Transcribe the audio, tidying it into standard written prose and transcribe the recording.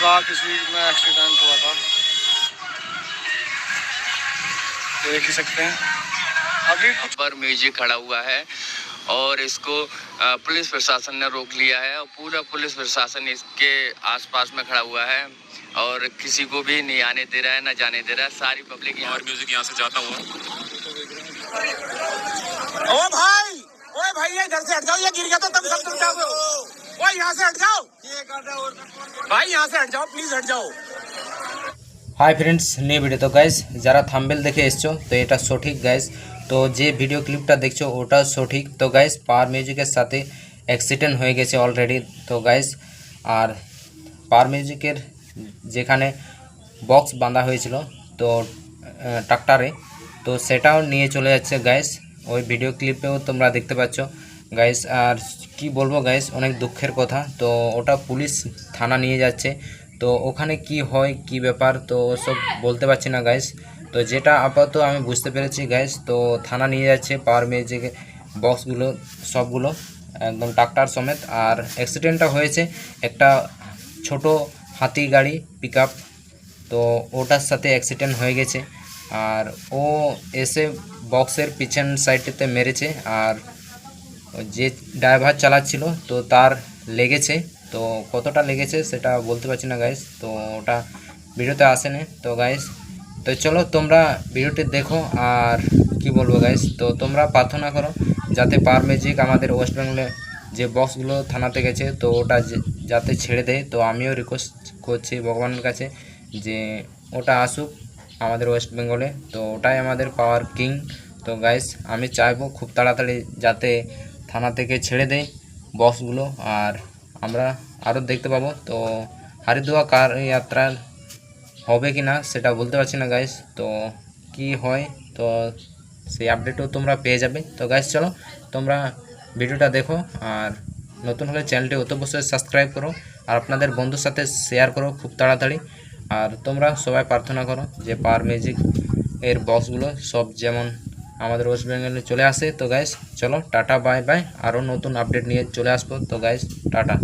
का किसी में एक्सीडेंट हुआ था, देख ही सकते हैं। अभी पर म्यूजिक खड़ा हुआ है और इसको पुलिस प्रशासन ने रोक लिया है और पूरा पुलिस प्रशासन इसके आसपास में खड़ा हुआ है और किसी को भी नहीं आने दे रहा है, ना जाने दे रहा है। सारी पब्लिक यहाँ म्यूजिक यहाँ से जाता हुआ। ओए भाई ये इधर से हट जाओ, ये गिर गया तो तुम सब जाओगे। ओए यहाँ से हट जाओ भाई, यहाँ से हट जाओ प्लीज, हट जाओ। Hi friends, new video. তো গাইস যারা থাম্বনেল দেখে এসছো তো এটা সঠিক গাইস, তো যে ভিডিও ক্লিপটা দেখছো ওটা সঠিক। তো গাইস পাওয়ার মিউজিকের সাথে অ্যাক্সিডেন্ট হয়ে গেছে অলরেডি। তো গাইস আর পাওয়ার মিউজিকের যেখানে বক্স বাঁধা হয়েছিল তো ট্রাক্টরে, তো সেটাও নিয়ে চলে যাচ্ছে গাইস। ওই ভিডিও ক্লিপেও তোমরা দেখতে পাচ্ছ গাইস। আর কি বলবো গাইস, অনেক দুঃখের কথা। তো ওটা পুলিশ থানা নিয়ে যাচ্ছে, তো ওখানে কি হয় কি ব্যাপার তো সব বলতে পারছি না গাইস। তো যেটা আপাতত আমি বুঝতে পেরেছি গাইস, তো থানা নিয়ে যাচ্ছে পাওয়ার মিউজিক বক্সগুলো সবগুলো একদম ট্রাক্টর সমেত। আর অ্যাক্সিডেন্টটা হয়েছে একটা ছোট হাতি গাড়ি পিকআপ, তো ওটার সাথে অ্যাক্সিডেন্ট হয়ে গেছে। আর ও এসে বক্সের পিছন সাইডটিতে মেরেছে, আর যে ড্রাইভার চালাচ্ছিল তো তার লেগেছে। তো কতটা লেগেছে সেটা বলতে পারছি না গাইস, তো ওটা ভিডিওতে আসেনি। তো গাইস তো চলো তোমরা ভিডিওটি দেখো। আর কি বলবো গাইস, তো তোমরা প্রার্থনা করো যাতে পাওয়ার মিউজিক আমাদের ওয়েস্ট বেঙ্গলে যে বক্সগুলো থানাতে গেছে তো ওটা যাতে ছেড়ে দেয়। তো আমিও রিকোয়েস্ট করছি ভগবানের কাছে যে ওটা আসুক আমাদের ওয়েস্ট বেঙ্গলে, তো ওটাই আমাদের পাওয়ার কিং। তো গাইস আমি চাইবো খুব তাড়াতাড়ি যাতে থানা থেকে ছেড়ে দেয় বক্সগুলো, আর আমরা আরও দেখতে পাবো। তো হরিদ্বার কার যাত্রা হবে কি না সেটা বলতে পারছি না গাইস, তো কি হয় তো সেই আপডেটও তোমরা পেয়ে যাবে। তো গাইস চলো তোমরা ভিডিওটা দেখো, আর নতুন হলে চ্যানেলটি অবশ্যই সাবস্ক্রাইব করো আর আপনাদের বন্ধুর সাথে শেয়ার করো খুব তাড়াতাড়ি। আর তোমরা সবাই প্রার্থনা করো যে পাওয়ার মিউজিক এর বক্সগুলো সব যেমন আমাদের ওয়েস্ট বেঙ্গলে চলে আসে। তো গাইস চলো টাটা বাই বাই, আরও নতুন আপডেট নিয়ে চলে আসবো। তো গাইস টাটা।